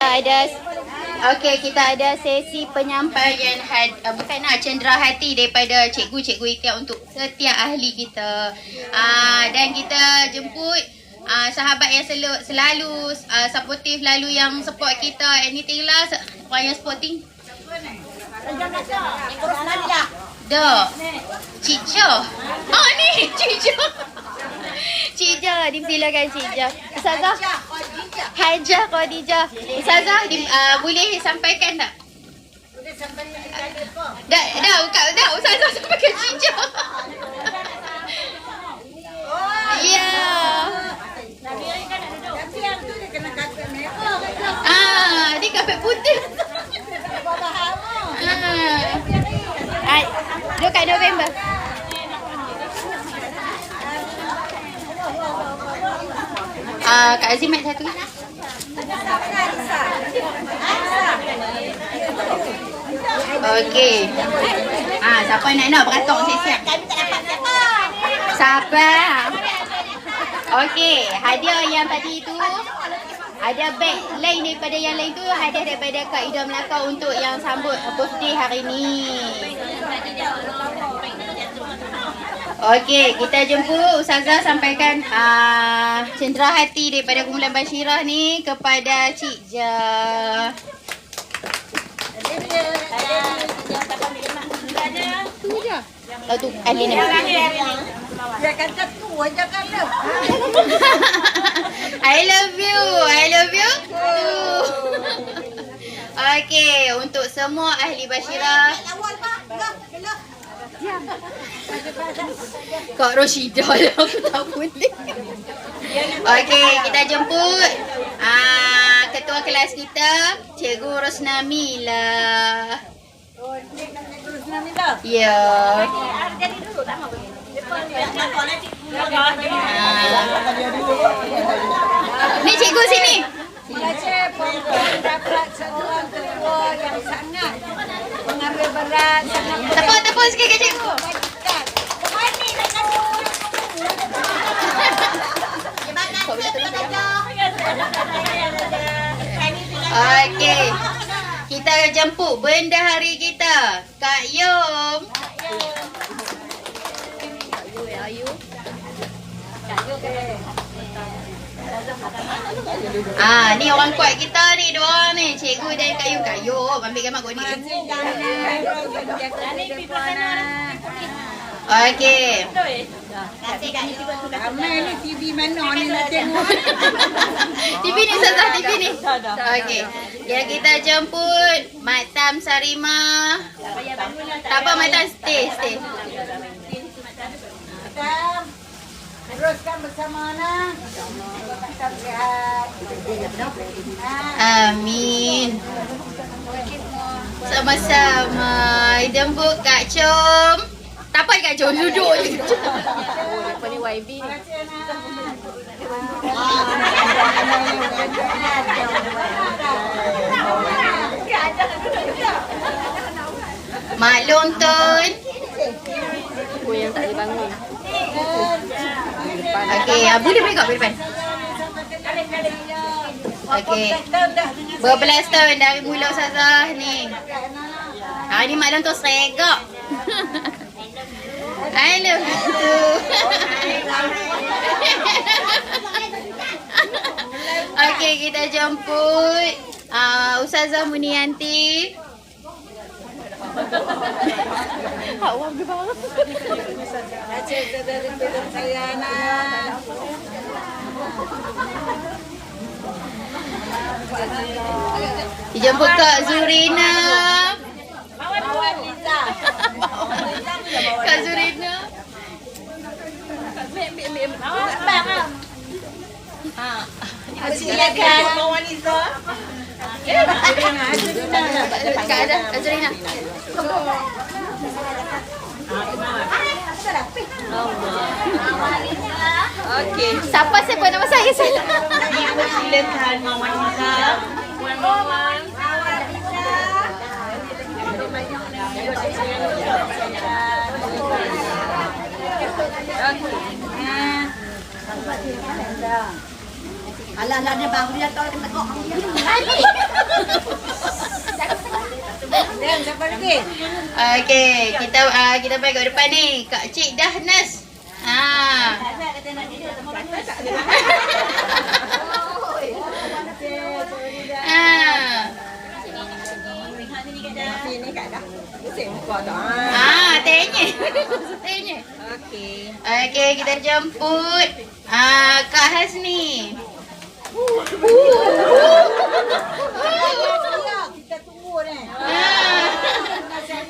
Kita ada sesi penyampaian cendera hati daripada cikgu-cikgu ikhtiar untuk setiap ahli kita. Dan kita jemput sahabat yang selalu supportive, lalu yang support kita anything lah, orang yang supporting. Dah. Cik Jo. Oh ni Cik Jo. Cik Jo, dipersilakan Cik Jo. Ustazah Hajah Khadijah. Ustazah boleh sampaikan tak? Boleh sampaikan ada apa? Dah Ustazah sampaikan Cik Jo. Ya. Tapi yang tu dia kena kapet merah. Dia kapet putih. Dekat November. Kak Azimat satu. Okey. Siapa nak beratok siap-siap. Sabar. Okey, hadiah yang tadi tu ada beg lain daripada yang lain tu, hadiah daripada Kak Ida Melaka untuk yang sambut birthday hari ni. Okey, kita jemput Ustazah sampaikan cendera hati daripada kumpulan Bashirah ni kepada Cik Ja. Tu je. Tu Alina. Dia kata tu aja kata. I love you. Okey, untuk semua ahli Bashirah. Kak Roshidah lah, aku tak boleh. Okey, kita jemput ketua kelas kita, Cikgu Rosnami lah. Oh, ni nak Cikgu Rosnami dah? Ya. Jadi dulu tak mau. Ni cikgu sini. Terima kasih Puan dapat seorang ketua yang sangat mengambil berat, sangat Tepuk sikit ke cikgu. Okey. Kita jemput bendahari kita, Kak Yom. Ni orang kuat kita ni, dua orang ni, cikgu dan Kak Yom. Kak Yom ambil gambar kau ni. Okey. Ramai ni TV mana ni nak tengok. TV ni Ustazah, TV ni. Okey. Ya, kita jemput Matam Sarima. Tak apa Matam, stay. Teruskan bersama Ana. Tetap sihat. Amin. Sama-sama. Jemput Kak Com. Tak apa Kak Com, duduk je. Lepas ni YB ni. Mak Lontun. Aku yang tak boleh bangun. Okey, boleh beri kat depan. Okey. Berbelas tahun dari mula Ustazah ni. Ni Mak Lontun seregak. I love you. Okey, kita jemput Ustazah Munianti. Awak banget. Terima kasih dari saya Ana. Dijemput Kak Zurina. Mawar Liza. Kak Zurina. Mawar bang. Silakan Mawar Liza. Kak Zurina. Okey. Siapa nama saya? Silakan Mawar Liza. Mawar Alah-alah dia baru dia tahu kena kok. Balik. Dan siapa lagi? Okey, kita balik ke depan ni. Kak Cik Dahnas. Tanya. Okey, kita jemput Kak Hasni. Kita tunggu ni.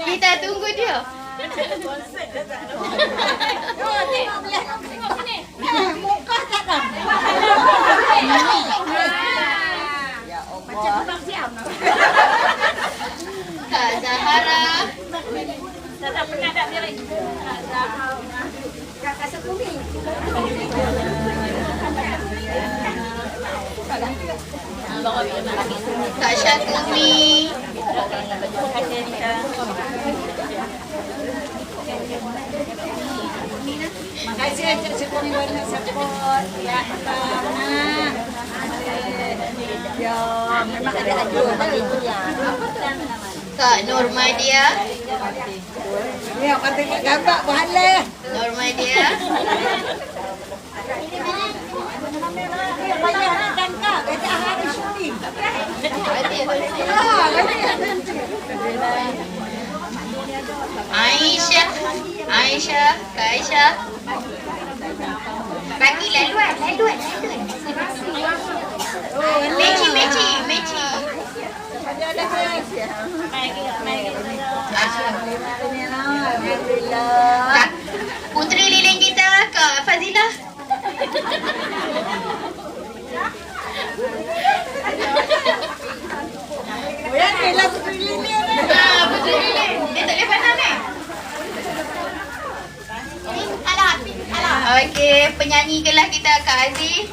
Kita tunggu dia. Muka tak dah. Macam bang siam. Kak Zahara. Tak pernah tak diri. Kakak Sekumi. Kak Syakumi. Terima kasih Encik Sekumi banyak support. Ya, nak. Ya, memang ada aduh tu ya. Kak Nurmadia. Ya, kata kat gambar pahala. Nurmadia. Banyak nak tangkap. Kata hari syuting. Aisyah. Kak Aisyah. Bagi laluan. Meci. Alhamdulillah. Puteri lilin kita, Kak Fazilah. Yang ni lah puteri lilin ni. Puteri lilin. Dia tak boleh pandang ni. Okey, penyanyi kelas kita Kak Aziz.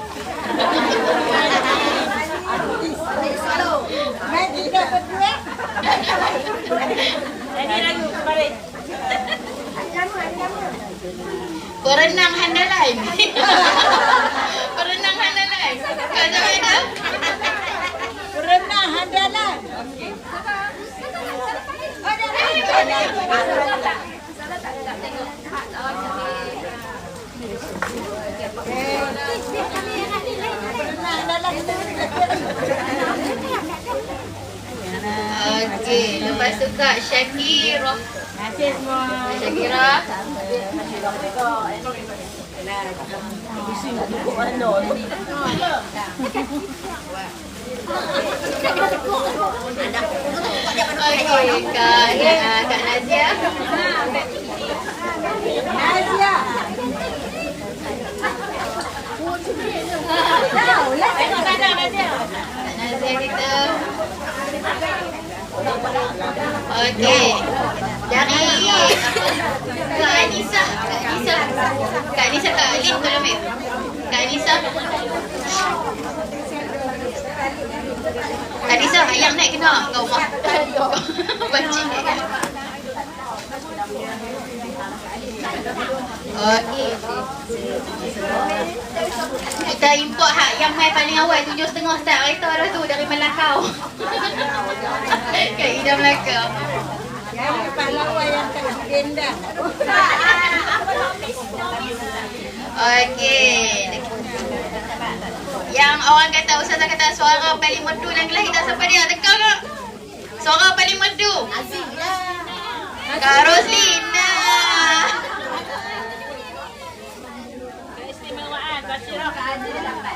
Mari dah berdua. Perenang handalan. Kak Zahida. Berenang handalan. Okey, lepas tu Kak Syakira. Syakira. Okey, Kak Nazia. Nazia. Nazia kita. Okey. Dari Kak Anissa. Kak Alin tolong ambil. Kak Anissa. Kak Anissa, ayam naik kena kat rumah. Bancik naik kan. Okey. Kita import yang mai paling awal 7.30 start kereta dah tu dari Melakau. Kat Ida Melaka. Yang pahlawan yang tak agenda. Okey. Yang orang kata, Ustazah kata suara paling merdu dalam kelas kita siapa dia? Teka tak? Suara paling merdu. Kak Roslina. Keistimewaan Bashirah Kak Aziz dapat.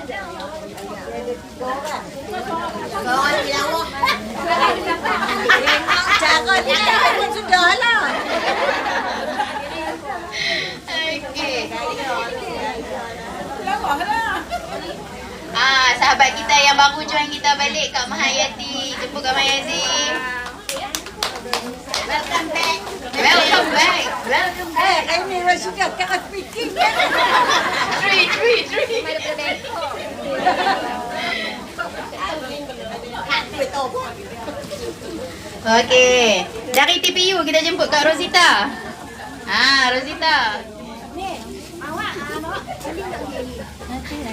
Cara dia pun sudah lah. Okey. Sahabat kita yang baru join kita balik, Kak Mahayati. Jemput Kak Mahayati. Welcome back. Welcome back. Ini Rashida tengah speaking. Three. Okey. Dari TPU kita jemput Kak Rosita. Rosita.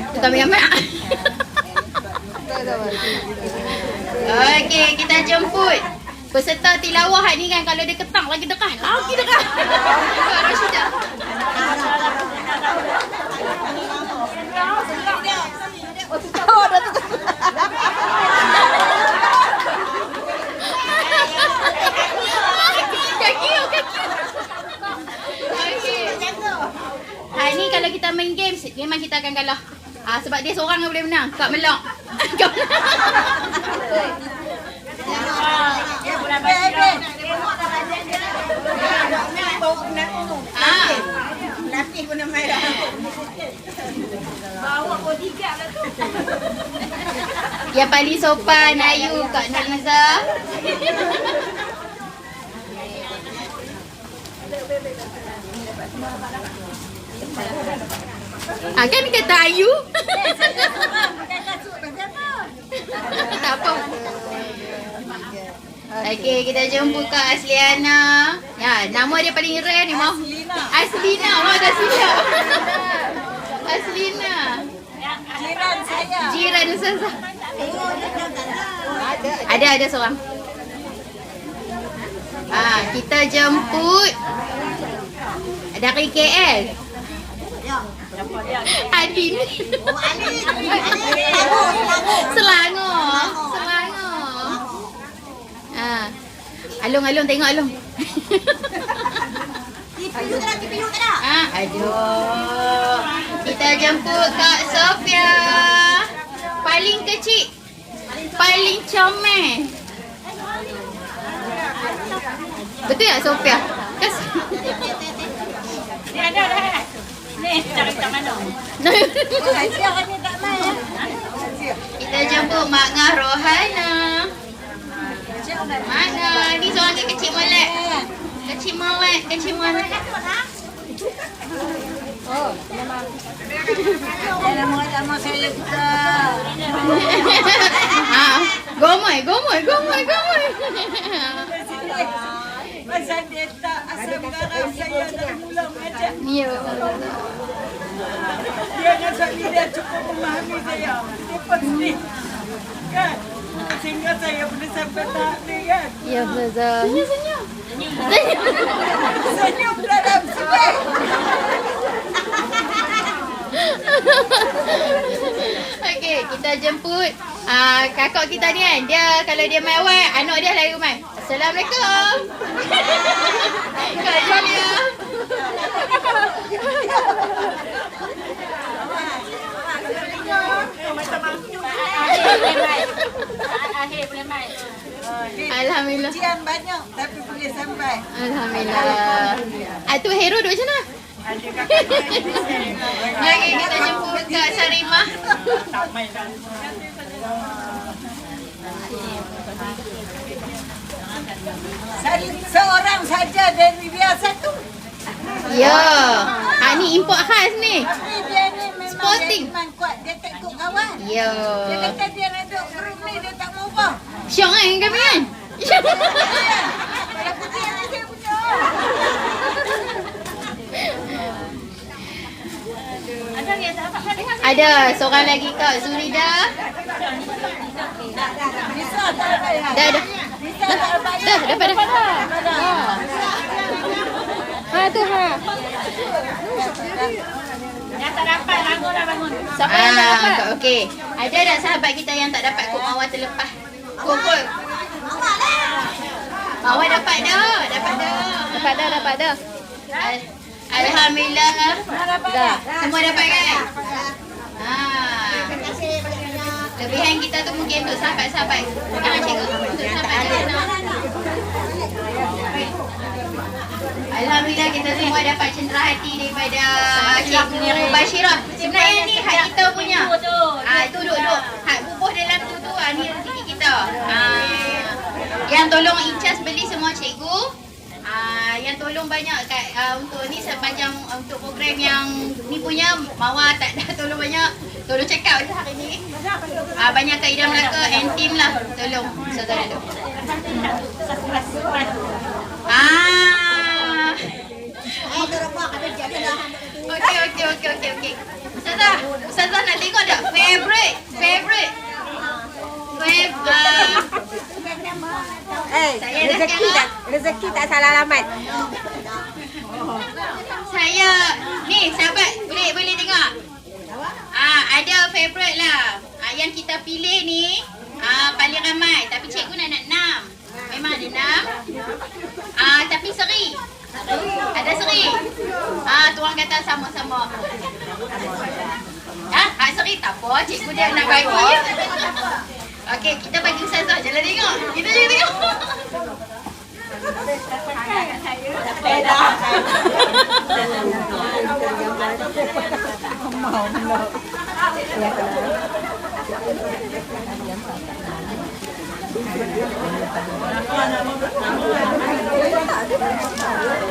Kita ambil gambar. Okey, kita jemput peserta tilawah hari ni kan, kalau dia ketang lagi dekat. Lagi dekat. Rashidah. Kaki. Okey. Hari ni kalau kita main games, memang kita akan kalah. Sebab dia seorang yang boleh menang. Kak Melok. Latih guna merah. Bawa bodyguard lah tu. Yang paling sopan Ayu, Kak Naliza. Kan kata Ayu. Tak apa. Okey, kita jumpa Kak Asliana. Ya, nama dia paling rare ni mau. Aslina. Mau dah silap. Aslina. Jiran saya. Jiran Ustazah. Ada seorang. Kita jemput dari KL. Adin. Selangor. Alung tengok Alung. TV tak ada. Aduh. Kita jemput Kak Sofia. Paling kecil. Paling comel. Betul tak Sofia? Ni ada dah. Ni cari kat mana? Siapa ni tak main. Kita jemput Mak Ngah Rohana. Mana? Ni seorang dia kecil molek. Kecil molek. Oh, memang. Nama saya kita. Gomoy. Pasal dia tak asam garam saya dah mula mengajar. Ya. Dia nak dia cukup memahami saya. Dia pasti. Kan? Sehingga saya boleh sampai tahap ni kan. Ya Ustazah. Senyum. Senyum dalam sebab. Okey, kita jemput kakak kita ni kan. Dia kalau dia main awal, anak dia lari rumah. Assalamualaikum. Kak Julia. Akhir boleh main. Alhamdulillah. Ujian banyak tapi boleh sampai. Alhamdulillah. Tu hero duduk macam mana? Okey, kita jemput Kak Sarimah. Seorang saja dari biasa tu. Ya. Ni import khas ni. Tapi dia ni memang Sporting. dia memang kuat. Dia tak ikut kawan. Ya. Dia kata dia nak duduk grup ni dia tak mau ubah. Syok kan kami kan? Tapi dia ni dia punya. Ada yang tak dapat kali Ada seorang lagi Kak Zurida. Bisa tak dapat ya? Dah. Bisa tak dapat ya? Dah dapat dah. Tu ha. Yang tak dapat bangun dah bangun. Siapa yang tak dapat? Okey. Ada tak sahabat kita yang tak dapat kod mawar terlepas? Kumpul. Mawar dapat dah. Dapat dah. Alhamdulillah. Dah. Semua dapat kan? Lebihan kita tu mungkin untuk sahabat-sahabat. Cikgu. Untuk sahabat. Alhamdulillah kita semua dapat cendera hati daripada Cikgu Bashirah. Sebenarnya ni hak kita punya. Tu duduk. Hak bubuh dalam tu ni rezeki kita. Yang tolong incas beli semua cikgu. Yang tolong banyak kat untuk ni sepanjang untuk program yang ni punya Mawar tak dah tolong banyak. Tolong check out hari ni. Banyak Kak Ida Melaka and team lah. Tolong saudara tu. Okey. Ustazah nak tengok tak? Favorite. Saya dah sekarang. Rezeki tak salah alamat. Saya ni sahabat boleh tengok. Ada favourite lah. Yang kita pilih ni paling ramai tapi cikgu nak 6. Memang ada 6. Tapi seri. Ada seri. Tuan kata sama-sama. Seri tak apa, cikgu dia nak bagi. Okey, kita bagi ustazah je lah tengok. Kita je tengok.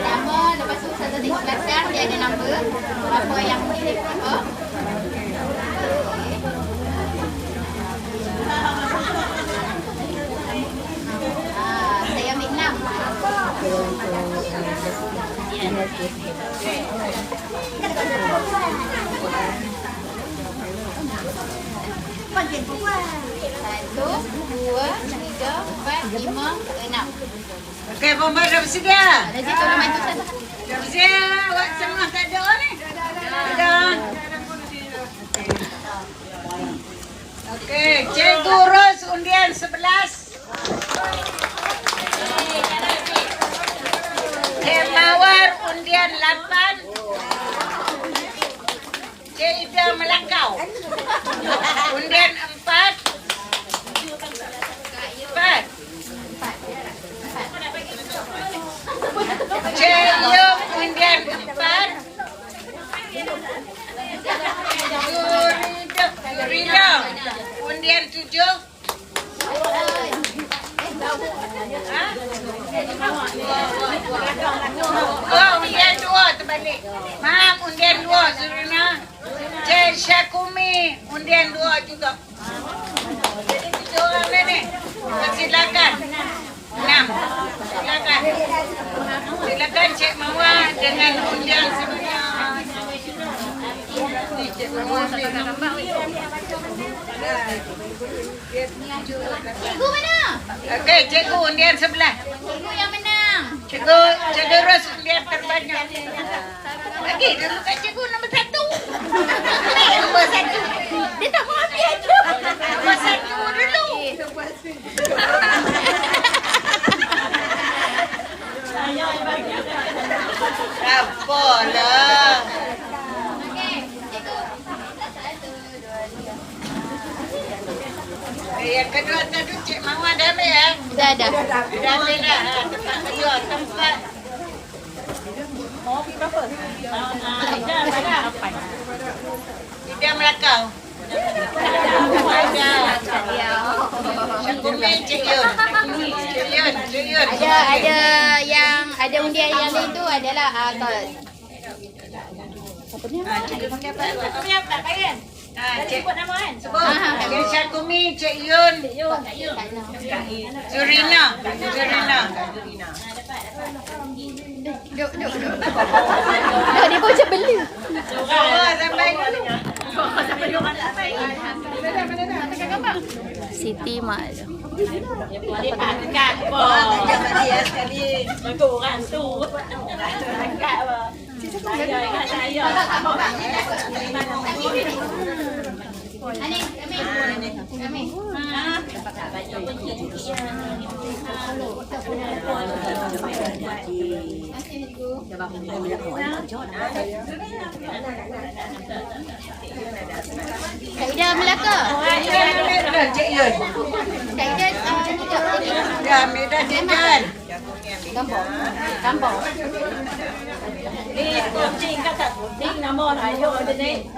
Nama, lepas tu ustazah tengok belakang, dia ada nombor. Apa yang pilih apa. Saya ambil 6. Satu, dua, tiga, empat, lima, 6. Okey, bomba dah bersedia. Nazir tolong bantu saya. Dah bersedia. Awak semua tak ada ni. Dah. Okey, Cikgu Ros undian 11. Cik Mawar undian 8. Cik Ida Melakau undian 4. Cik Yung undian 4. Rina undian 7. Undian 2 terbalik. Mam undian 2 Zurina. Cik Syakumi undian 2 juga. Jadi 7 orang ni. Silakan. 6. Silakan. Silakan Cik Mawar dengan undian sebenarnya. Cik Mawar Cikgu mana? okey, cikgu undian 11. Cikgu yang menang. Cikgu Ros undian terbanyak. Lagi dulu kat cikgu nombor 1. Nombor 1. Dia tak mau ambil aja. Nombor 1 dulu. Apalah. Okey, cikgu. 1, 2, 3. Yang kedua tadi Cik Mawar dah ambil ya? Dah ada. Dah ambil dah. Tempat kedua, tempat. Ida Melakau. Syakumi Cik Yun. Cik Yun. Ada yang ada undian yang lain tu adalah Cikgu pakai apa? Cik Sebut nama kan? sebut. Cik Syakumi, Cik Yun. Zurina. duk. Dah dia baca beli. Semua sampai dulu. Siti Mak. Dekat apa? Sekali. Bagus orang tu. Dekat apa? Saya ingat saya. Ani, kami. Kak Ida Melaka. Cik Yun. Kak Ida tidak tadi. Dah ambil dah Cik Yun. Kampung. Ni kucing kata kucing nama saya ada ni.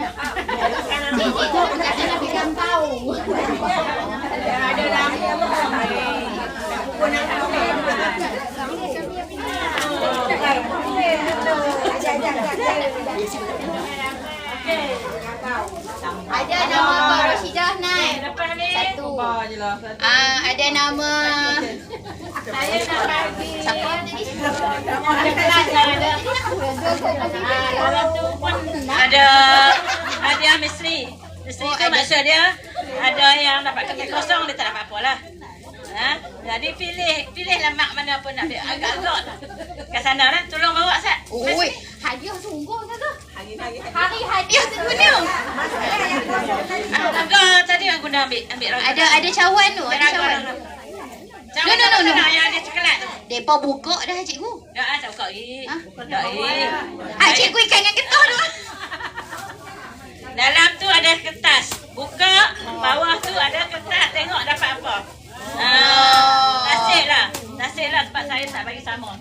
Cik tu kata nak pergi kampung. Ada nama. Ada nama Abang Rashidah naik. Satu. Ada nama Saya nak bagi. siapa tadi? Kalau tu pun ada yang misteri. Misteri tu maksud dia ada yang dapat kertas kosong dia tak dapat apa lah. Jadi pilihlah mak mana pun nak ambil agak-agak. Kat sana lah, tolong bawa Sat. Oi, hadiah sungguh Ustazah. Hari hadiah sedunia. Agak tadi aku dah ambil raga. Ada cawan tu, ada cawan. No. Yang ada coklat tu. Depa buka dah cikgu. Dah tak buka lagi. Dah Cikgu ikan yang getah tu. Dalam tu ada kertas. Buka, bawah tu ada kertas. Tengok dapat apa. Nasiblah sebab saya tak bagi sama.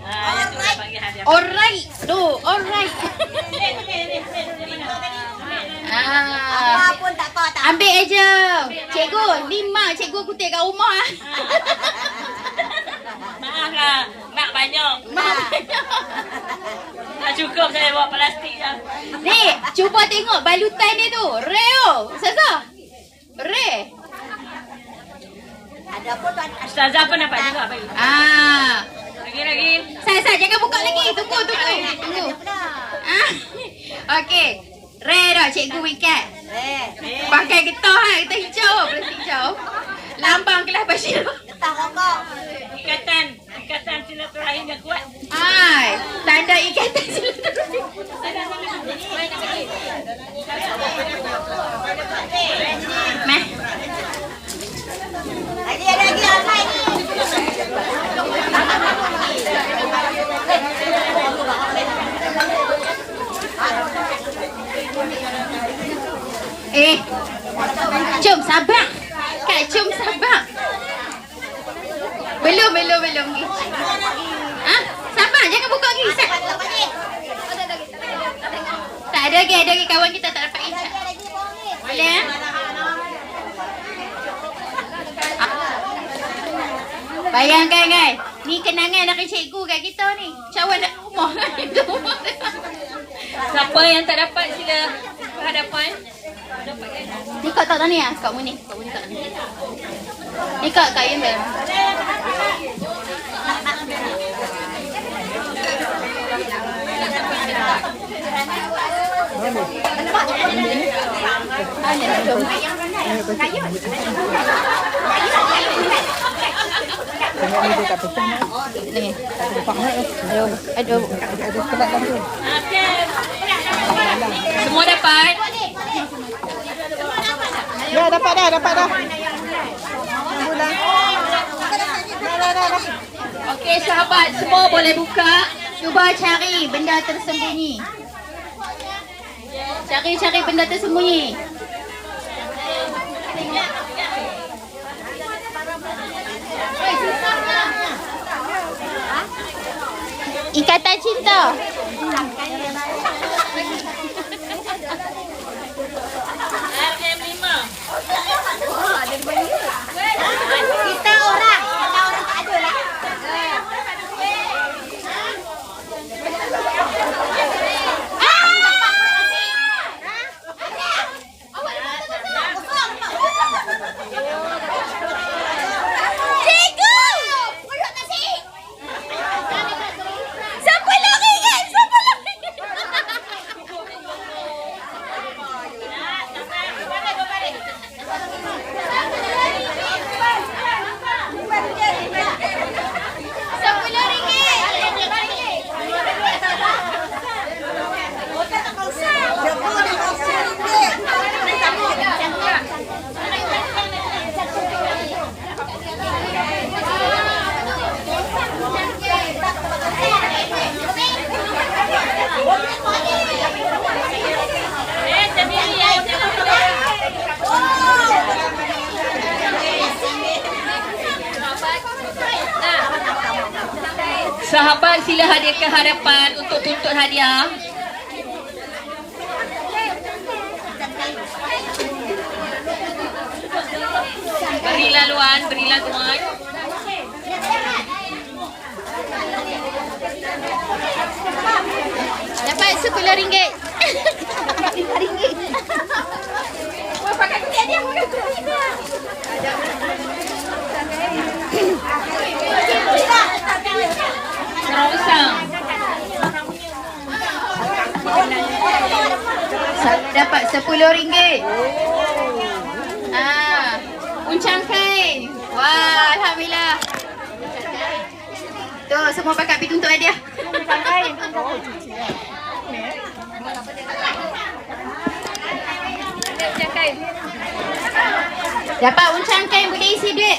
Yang tu dah bagi hadiah. Alright. Tu, alright. Apa pun tak apa tak. Ambil aja. Cikgu, ni mak cikgu kutip kat rumah. Maaf lah, mak banyak. Tak cukup saya bawa plastik je. Ni, cuba tengok balutan dia tu. Reo. Ustazah. Re. Ada pun tuan. Ustazah pun dapat juga bagi. Lagi. Saya jangan buka lagi. Tunggu. Okey. Re dah cikgu ikat. Pakai getah kita hijau, plastik hijau. Lambang kelas Bashir. Getah rokok. Ikatan silaturahim yang kuat. Tanda ikatan silaturahim. Meh. Lagi apa ini? Jom sabar. Kak, jom sabar. Belum lagi. Sabar, jangan buka lagi. Tak ada lagi kawan kita tak dapat ikat. Boleh? Bayangkan kan, ni kenangan dari cikgu kat kita ni. Cawan nak rumah kan. Siapa yang tak dapat sila berhadapan. Ni kak tak tanya Kak Muni. Kak Muni tak tanya. Ni kak Yunda. Tengok ni dia tak pecah ni. Ni. Ada kelat dalam tu. Semua dapat. Ya, dapat dah. Dah. Okey sahabat, semua boleh buka. Cuba cari benda tersembunyi. Cari benda tersembunyi. Ikatan cinta. RM5. Kita orang tak ada lah. Sahabat sila hadir ke hadapan untuk tuntut hadiah. Berilah luan, berilah tuan. Dapat RM10. RM5. Wah, pakai kucing dia. Terongsang. Dapat RM10. Uncang kain. Wah, semua pakat pergi tuntut hadiah. Dapat uncang kain boleh isi duit.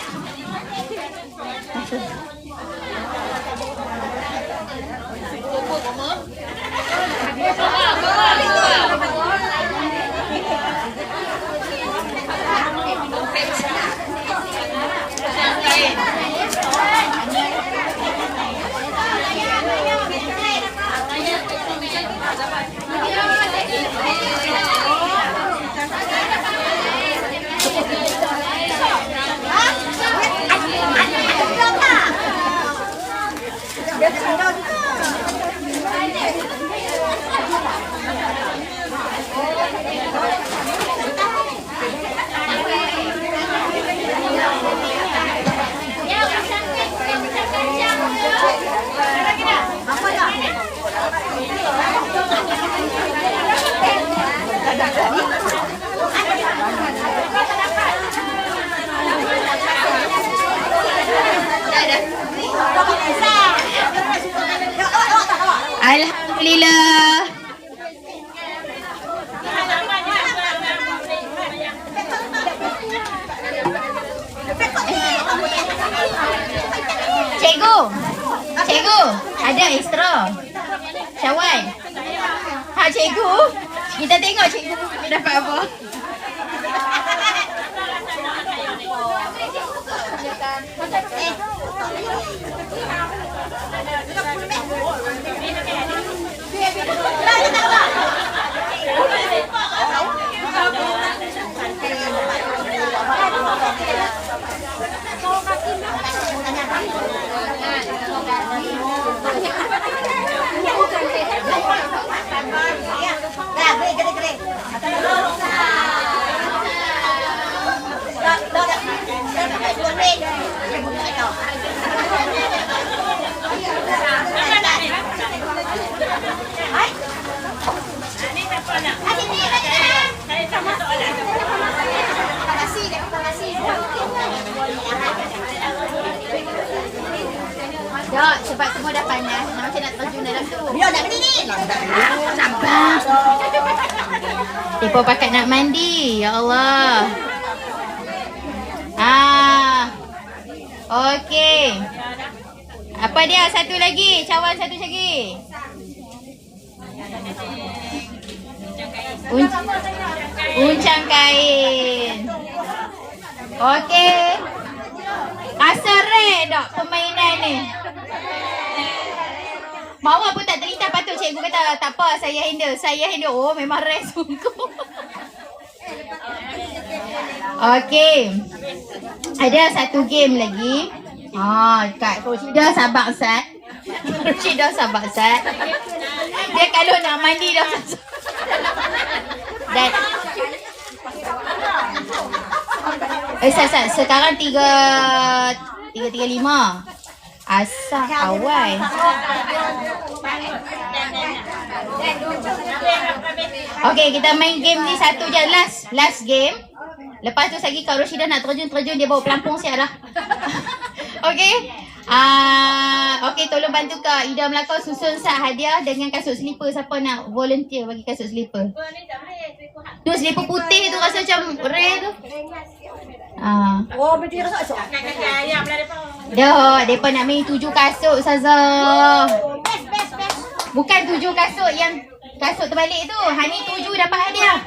Alhamdulillah. Cikgu, ada ekstra. Syawal. Ha cikgu, kita tengok cikgu dapat apa. Dok, sebab semua dah panas, macam nak terjun dalam tu. Biar nak berdiri. Sabar. Mereka pakat nak mandi. Ya Allah. Okey. Apa dia? Satu lagi. Cawan satu lagi. Uncang kain. Okey. Rasa rare tak permainan ni? Mawar pun tak terlintas, patut cikgu kata tak apa, saya handle. Oh, memang rare sungguh. Okey. Ada satu game lagi. Kak Roshidah Sabak Sat. Dia kalau nak mandi dah. Dan sekarang 3:35. Asal awal. Okey, kita main game ni satu je, last game. Lepas tu lagi Kak Roshidah nak terjun dia bawa pelampung siap lah. Okey. Okey, tolong bantu Kak Ida Melaka susun set hadiah dengan kasut slipper. Siapa nak volunteer bagi kasut slipper? Tu slipper putih tu rasa macam rare tu. Oh, betul rasa esok. Dah, mereka nak main 7 kasut Ustazah. Bukan 7 kasut yang kasut terbalik tu. Hani 7 dapat hadiah.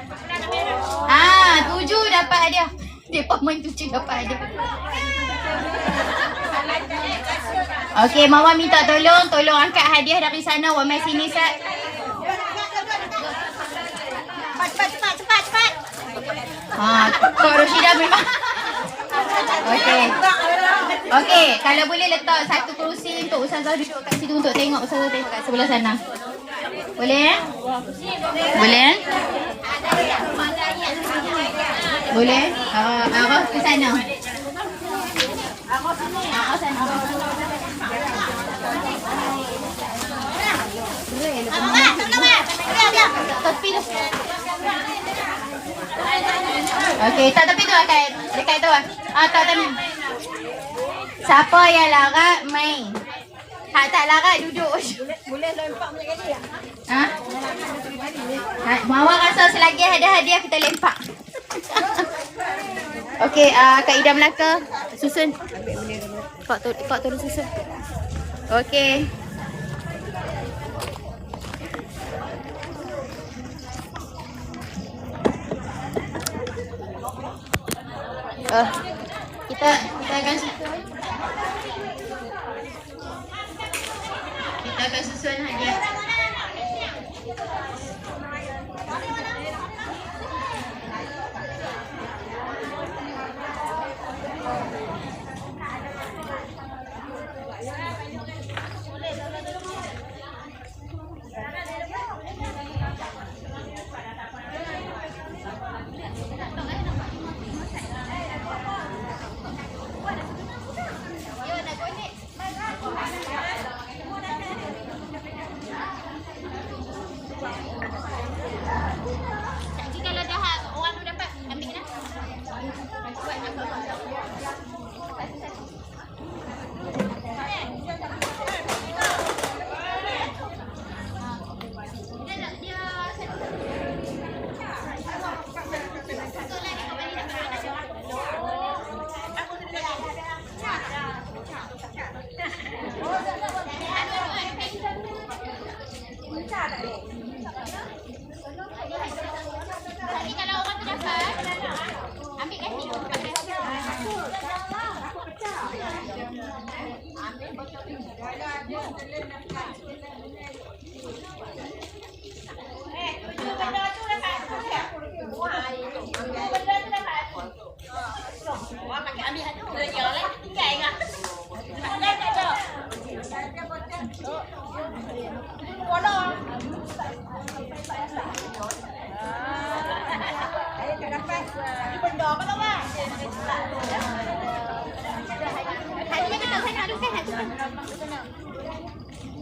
7 dapat hadiah. Mereka main 7 dapat hadiah. Okey, Mama minta tolong angkat hadiah dari sana. Wak mai sini Sat. Cepat. Kak Roshidah memang. Okey, kalau boleh letak satu kerusi untuk Ustazah duduk kat situ untuk tengok Ustazah tengok kat sebelah sana. Boleh? Boleh? Boleh? Arah ke sana. Okey, tak tepi tu dekat tu. Tak tepi. Siapa yang larat main? Hak tak larat duduk. Boleh lempar banyak kali tak? Ha? Mawar rasa selagi ada hadiah kita lempak. Okey, Kak Ida Melaka susun. Kau turun susun. Okey. Kita akan susun. Kita akan susun hadiah. Kalau dah orang tu dapat ambil kena. Tapi kalau orang tu dapat, ambil ganti.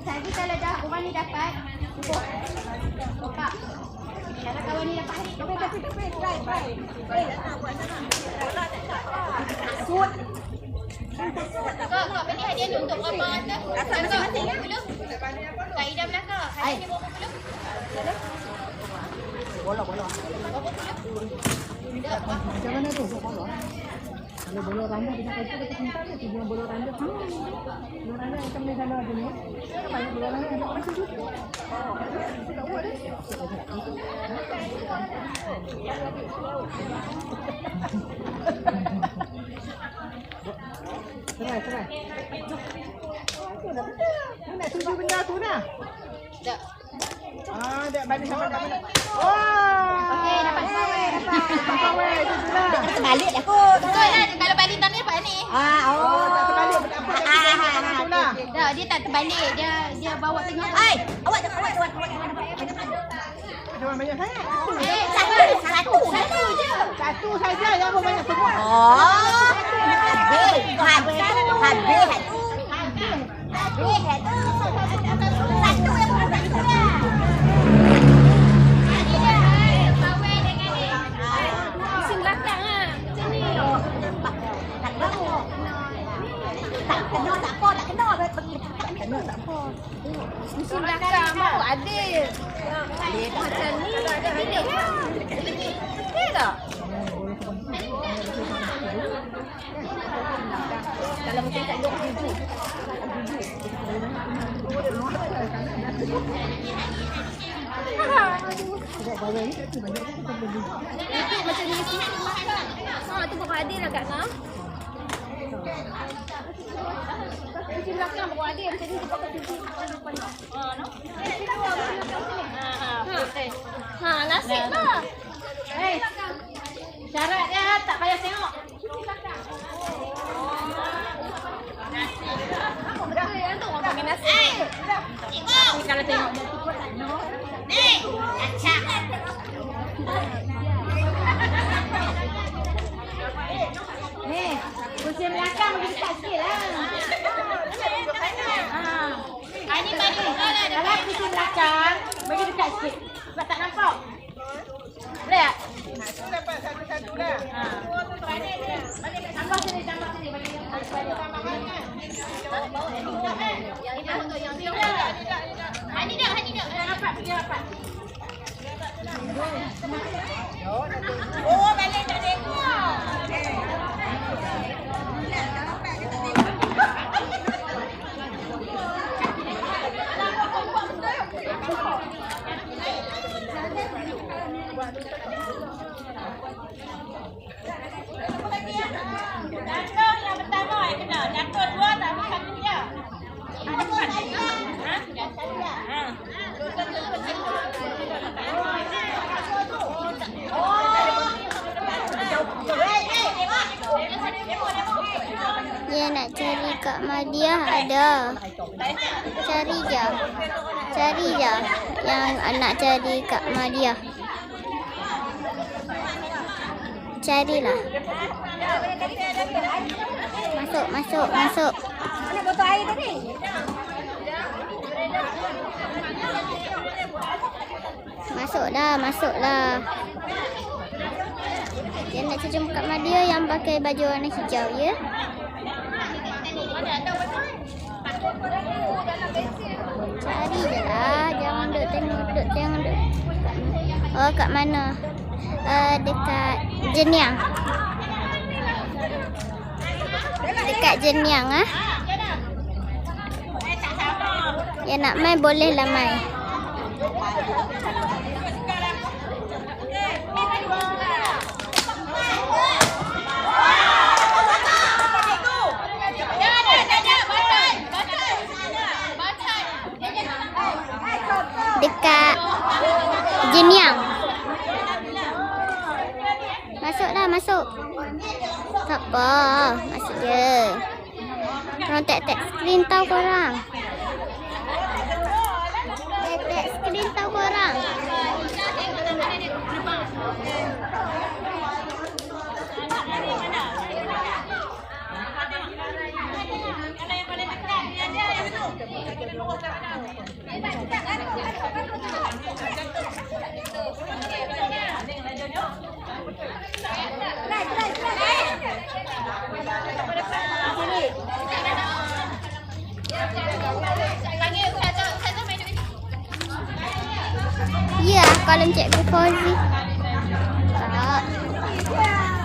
Jadi kalau dah orang ni dapat, buka. Kalau kawan ni dapat hari, try. Kau beli hadiah ni untuk berapa rata? Masing-masing ya? Kak Ida Melaka, hadiah ni berapa puluh? Bola. Macam mana tu? Kalau bola randa kita kata kita minta ni tujuan bola randa. Bola randa yang kami sana ada ni. Banyak bola randa ada macam tu. Tak buat dah. Cerai. Nak tuju benda tu dah. Tak. Dah balik sampai kat mana? Wah. Okey, dapat power. Power tu sudah. Balik dah kot. Betul lah, kalau balik tahun ni dapat ni. Tak terbalik apa tu lah. Tak, dia tak terbalik. Dia bawa tengah. Awak. Jangan banyak sangat. Satu je. Satu saja, jangan banyak semua. Habis. Satu yang boleh tak juga. Mesin belakang lah. Macam ni. Tak tahu. Tak kena tak apa. Kena tak apa. Mesin belakang baru adil. Macam ni. Pilih lah. Okey tak? Kalau macam tak duduk duduk. Macam ni. Tu baru adil lah Kak Kak. Mesin belakang baru adil. Macam ni dia pakai cuci. Nasib lah. Syarat dia tak payah tengok. Betul yang tu orang panggil nasib. Kalau tengok Ni, kursi belakang bagi dekat sikit lah. Ini bagi dekat lah. kalau kursi belakang bagi dekat sikit. Sebab tak nampak. Boleh tak? Dapat satu-satu dah. Tambah sini bagi. Oh, balik tak tengok. Jatuh yang pertama yang kena. Jatuh dua tak makan dia. Dia nak cari Kak Madia ada. Cari je. Cari je yang nak cari Kak Madia. Carilah. Masuk, masuk, masuk. Mana botol air tadi? Masuk dah, masuk dah. Dia nak cari Kak Madia yang pakai baju warna hijau, ya? Cari je lah. Jangan duk tengok, jangan duk. Oh, kat mana? Dekat Jenyang. Dekat Jenyang, ah. Yang nak main bolehlah main. Dekat Jenyang. Masuklah, masuk. Tak apa, masuk je. Korang tag skrin tau korang. Tag skrin tau korang. Ya, kolam Cikgu Fauzi. Tak.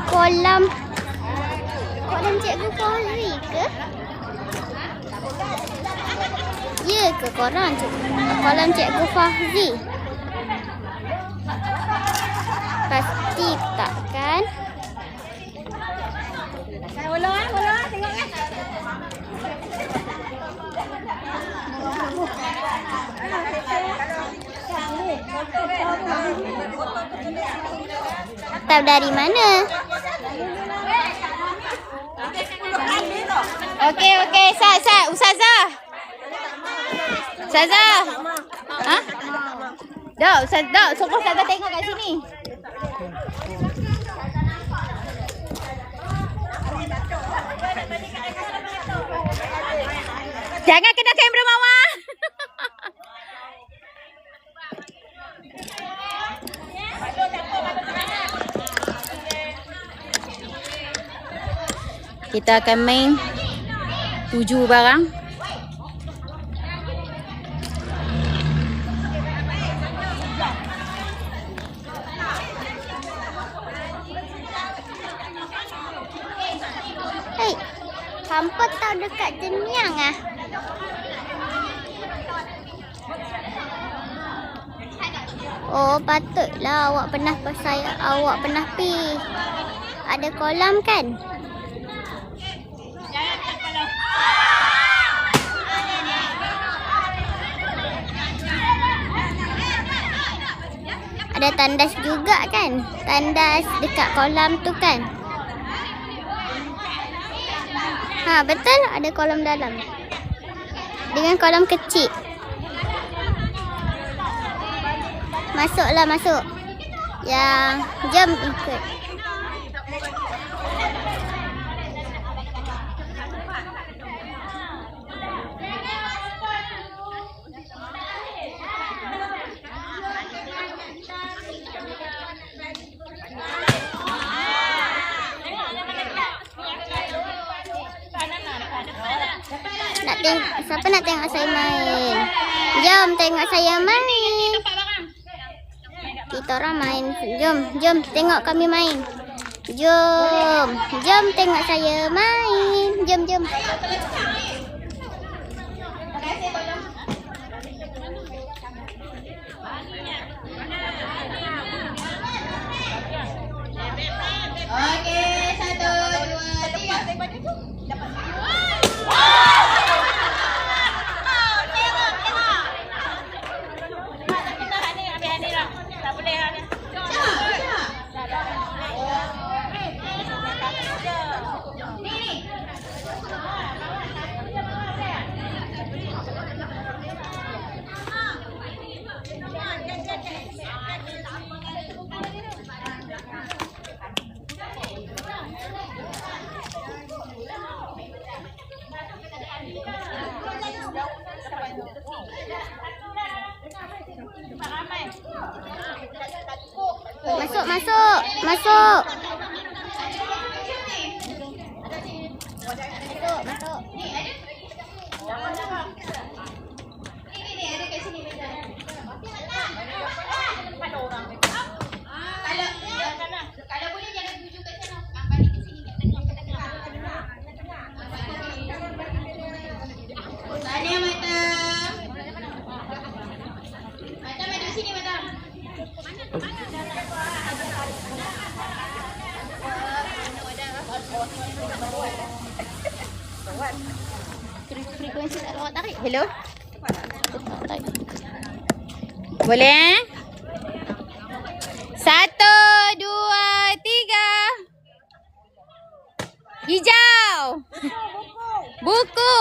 Kolam Cikgu Fauzi ke? Ya ke korang? Kolam Cikgu Fauzi. Pasti tak kan? Bola, tengok kan? Tahu dari mana? Okey, Ustazah. Ha? Dah, Ustazah, sokong Ustazah tengok kat sini. Jangan kena kamera Mama. Kita akan main 7 barang. Hei, hampa tahu dekat Jenyang ah. Oh, patutlah awak pernah pi. Ada kolam kan? Ada tandas juga kan? Tandas dekat kolam tu kan? Ha, betul ada kolam dalam. Dengan kolam kecil. Masuklah, masuk. Yang jom ikut. Kanan Siapa nak tengok saya main? Jom tengok saya main. Kita orang main. Jom tengok kami main. Jom tengok saya main. Jom. Okey, 1, 2, 3. Tak boleh lah ni. Masuk. Ni ada kat sini meja. Kalau boleh jangan tuju kat sana. Balik ke sini kat tengah. Tahniah Matam. Matam ada sini Matam. Frekuensi tak lawak tarik. Hello. Boleh? 1, 2, 3. Hijau. Buku.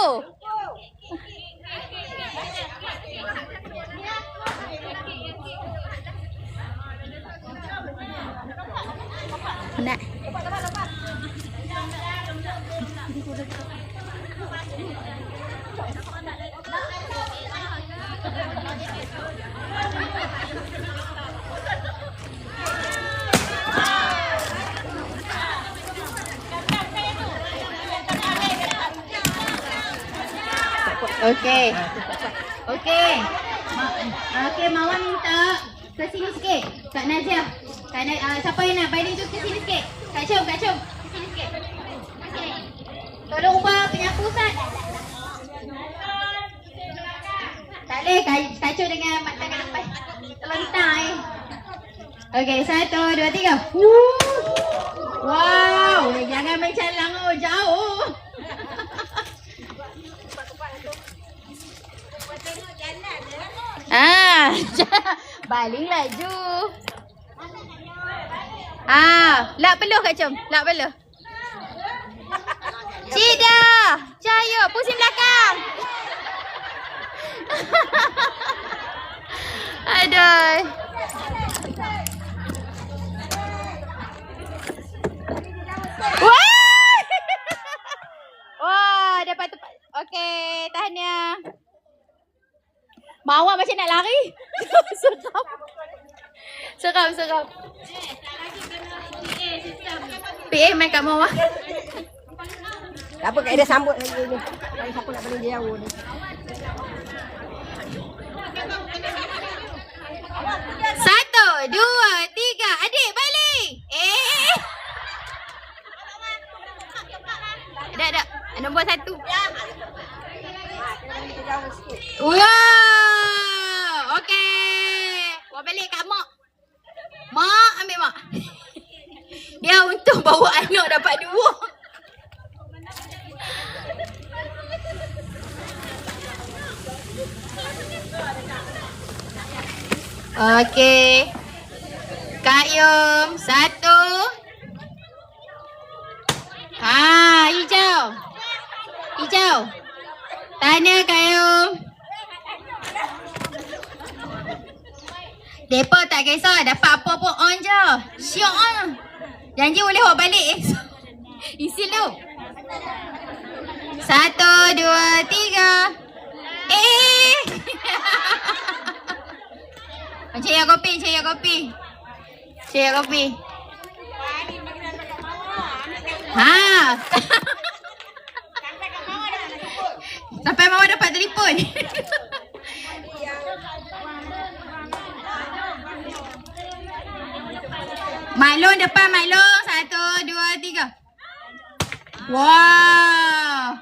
Nak. Okey. Okey, Mawar minta ke sini sikit. Kak Nazia. Siapa yang nak baling tu ke sini sikit. Kak Chom. Ke sini sikit. Okey. Tolong ubah penyapu Ustaz. Tak boleh kacau dengan mat tangan lepas. Tolong minta Okey, 1, 2, 3. Wow, jangan mencalang jauh. Baling laju. Lak peluh Kak Chom. Lak peluh. Cida. Cahaya. Pusing belakang. Aduh. Wah, dapat tepat. Okey, tahniah. Mawar macam nak lari. Seram. PA main kat Mawar. Tak apa, Kak Ida sambut lagi ni. Bagi siapa nak balik dia jauh ni. 1, 2, 3. Adik balik. Dah. Nombor 1. Wow. Okey. Buat balik kat mak. Mak, ambil mak. Dia untung bawa anak dapat 2. Okey. Kak Yum, 1. Hijau. Tahniah Kak Yum. Depa tak kisah, dapat apa pun on je. Syok on. Janji boleh bawa balik. Isi lu. 1, 2, 3. Encik kopi. Sampai Mawar baru dapat telefon. Maklong depan, Maklong. 1, 2, 3. Wow.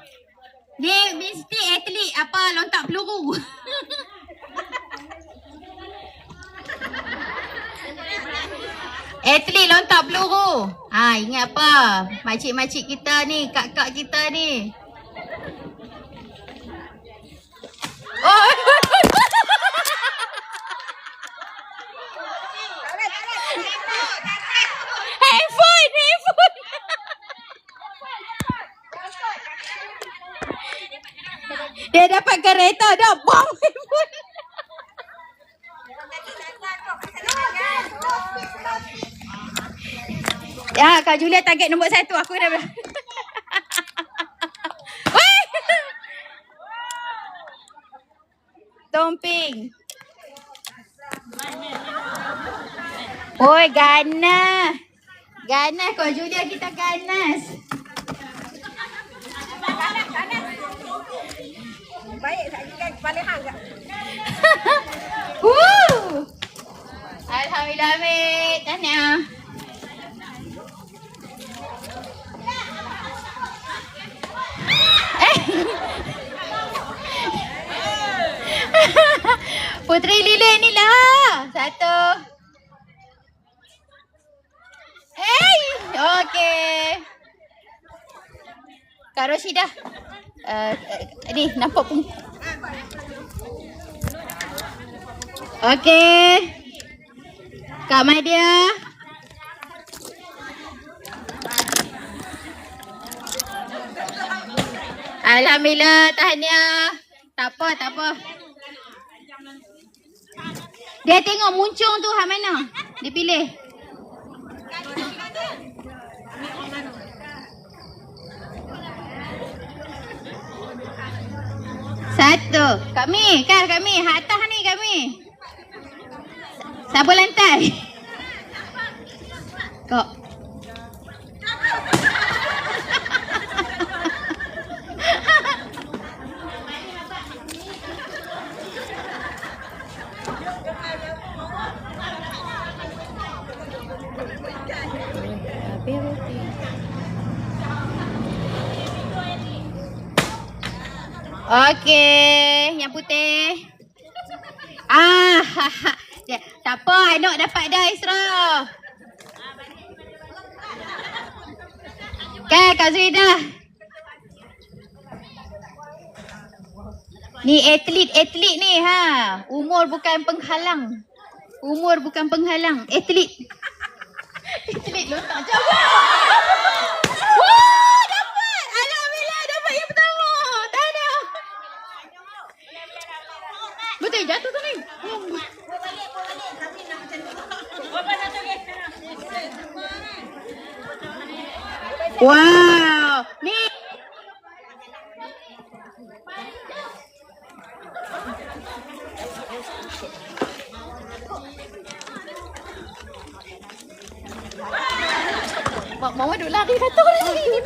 Dia mesti atlet apa lontar peluru. Atlet lontar peluru. Ingat apa? Makcik-makcik kita ni, kak-kak kita ni. Oh. Handphone. Dia dapat kereta dah. Bom handphone. Ya, Kak Julia target nombor 1. Aku dah Tomping. Oi, ganas. Ganas Kak Julia, kita ganas. Baik tak kan kepala hang tak? Alhamdulillah, Amir. Tahniah. Putri Lilin ni lah. 1. Hey, okey. Kak Roshidah. Ni nampak pun. Okey. Kak Madia. Alhamdulillah, tahniah. Tak apa. Dia tengok muncung tu hak mana? Dia pilih. Satu. Kami, kan kami. Hak atas ni kami. Sabun lantai. Kok. Okey, yang putih. Tak apa, Ainok dapat dah Isra. Kan Kak Zuridah. Ni atlet ni ha. Umur bukan penghalang. Atlet. Atlet lontar jauh. Dapat. Alhamdulillah dapat yang pertama. Tahniah. Betul jatuh tu ni. Wow. Ni Mama duk lari kata lagi.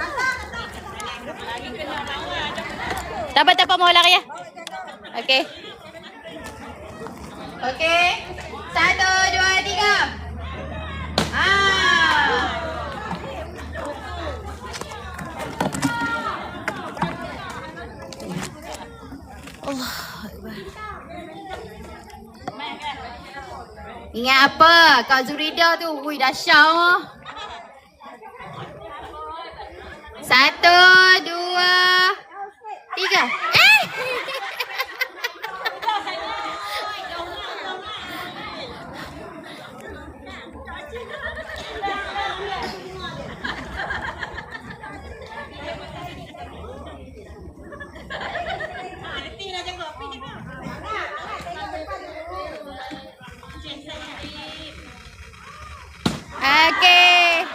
Tak apa mau lari ya. Okey. 1, 2, 3. Allah Akbar. Ingat apa? Kak Zuridah tu, dahsyat. 1, 2, 3. Okey.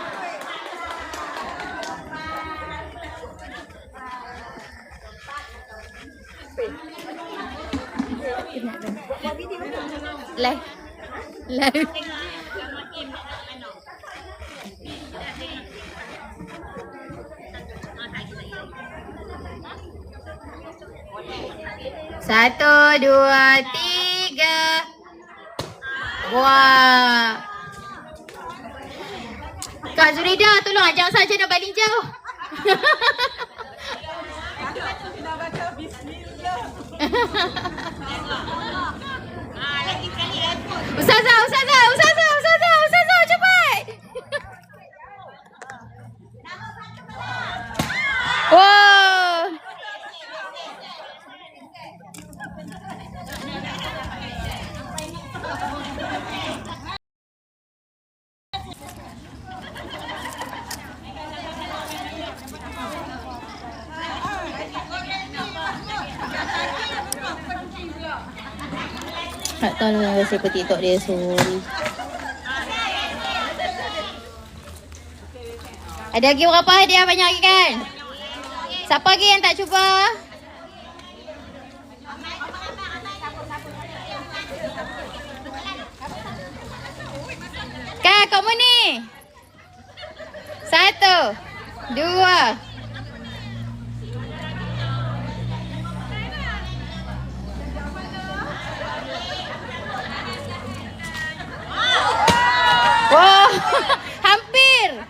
Live. 1, 2, 3. Wah. Kak Zurida, tolong ajak saja nak baling jauh. Ustazah, cepat. Wow. Tak tahu lah saya pun TikTok dia, sorry. Ada lagi berapa hadiah banyak lagi kan? Siapa lagi yang tak cuba? Kak, kamu ni. 1, 2. Wow, hampir.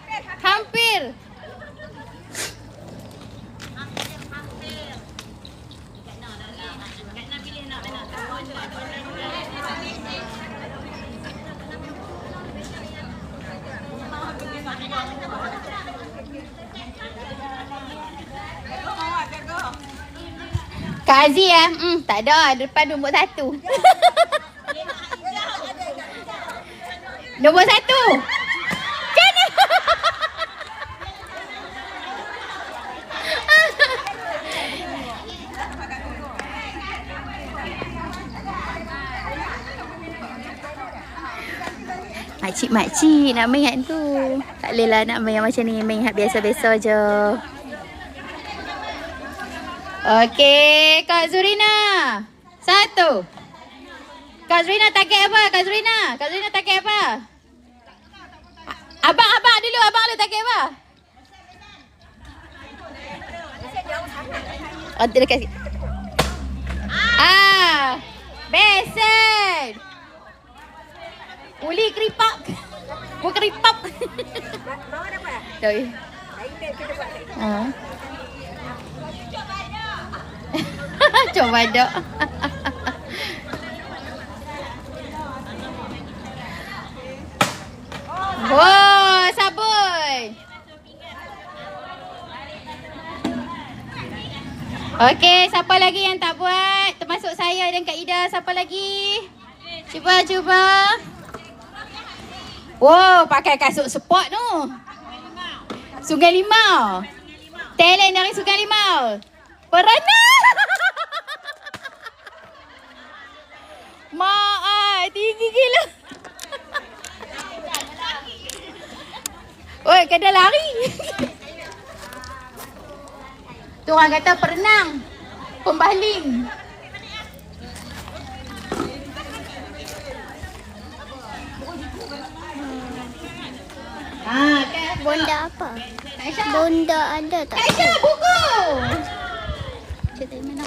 Kak Aziz tak ada, depan nombor 1. Nombor 1. Kan? Makcik nak main tu. Tak bolehlah nak main macam ni, main biasa-biasa je. Okey, Kak Zurina. 1. Kak Zurina target apa? Kak Zurina target apa? Abang dulu target apa? Oh, dekat sikit. Besen. Uli keripap. Bukan keripap. Bawa apa? Sorry. Coba dok. Wow, sabun. Okey, siapa lagi yang tak buat? Termasuk saya dan Kak Ida. Siapa lagi? Cuba. Wow, pakai kasut sport tu. Sungai Limau. Talent dari Sungai Limau. Berenang. Mak, tinggi gila. Oi, kena lari. Tu orang kata perenang. Pembaling. Kan? Bonda apa? Aisyah. Bonda ada tak? Aisyah, buku. Cerita mana?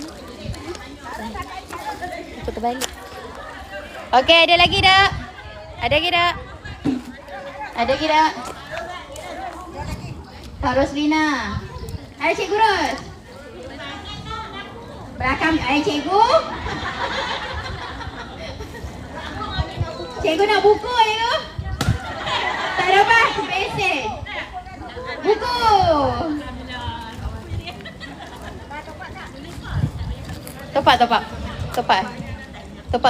Putar balik. Okey, ada lagi tak? Ada lagi tak? Kak Roslina. Hai Cikgu Ros. Belakang, hai Cikgu. Cikgu nak buku, Cikgu. Tak dapat, pesen. Buku. Topak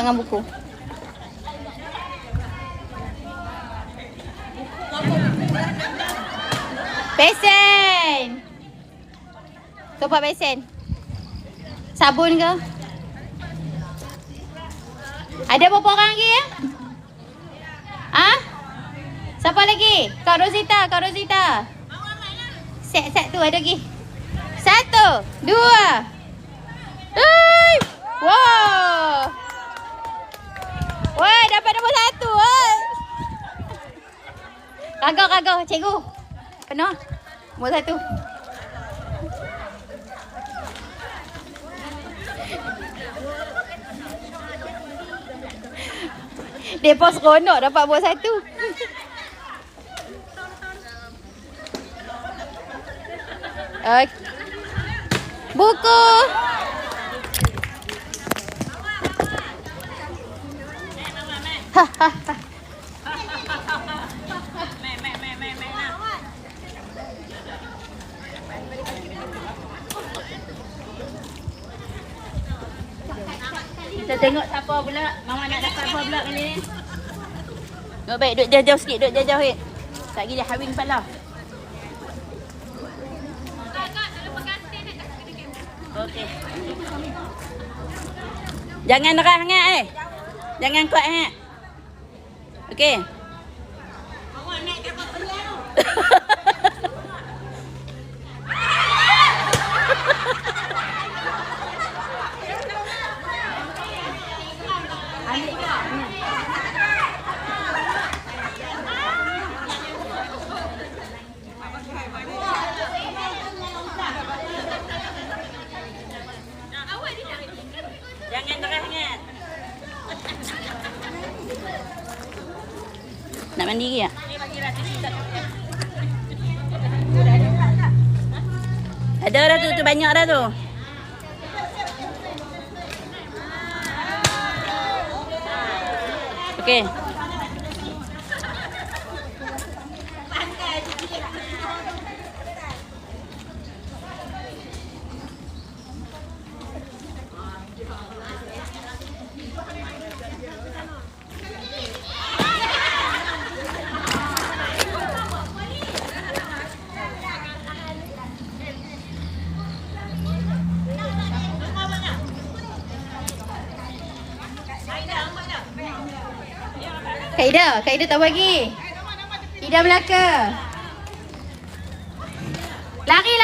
dengan buku. Pesen. Topak pesen. Sabun ke? Ada berapa orang lagi ya? Siapa lagi? Kak Rosita. Set tu ada lagi. 1, 2. Wow. Wah, dapat nombor 1. Kagak, cikgu. Penuh. Nombor 1. Depa seronok dapat buat satu. Okay. Buku. Kita tengok siapa pula. Mama nak dapat apa pula kali ni. Duduk baik, duduk jauh-jauh sikit, duduk jauh-jauh sikit. Tak gila hawing kepala. Okey. Jangan derah sangat Jangan kuat sangat. Okey. Awak naik kapal penyau. Jangan derah sangat. Nak mandi ke tak? Ada dah tu banyak dah tu. Okey. Kak Ida tak bagi. Ida Melaka. Lari.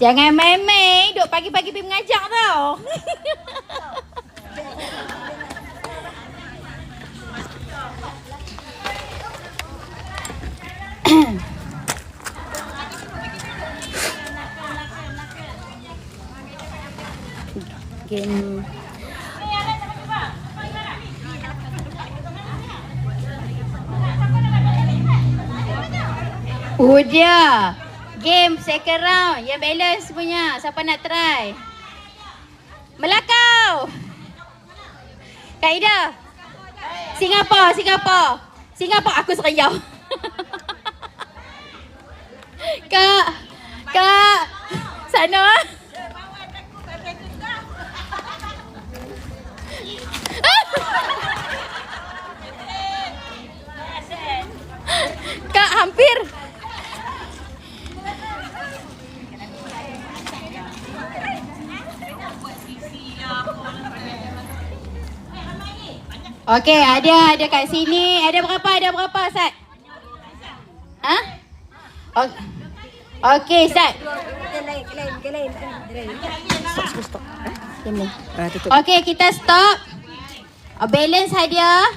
Jangan main-main, duk pagi-pagi pergi mengajar tau. Game. Dia. Game second round. Yang balance punya. Siapa nak try? Melakau. Kak Ida. Singapura. Aku seriau. Kak. Sana. Kak, hampir. Okey, ada kat sini. Ada berapa, Sat? Ha? Okey, Sat. Stop. Okey, kita stop. Balance hadiah.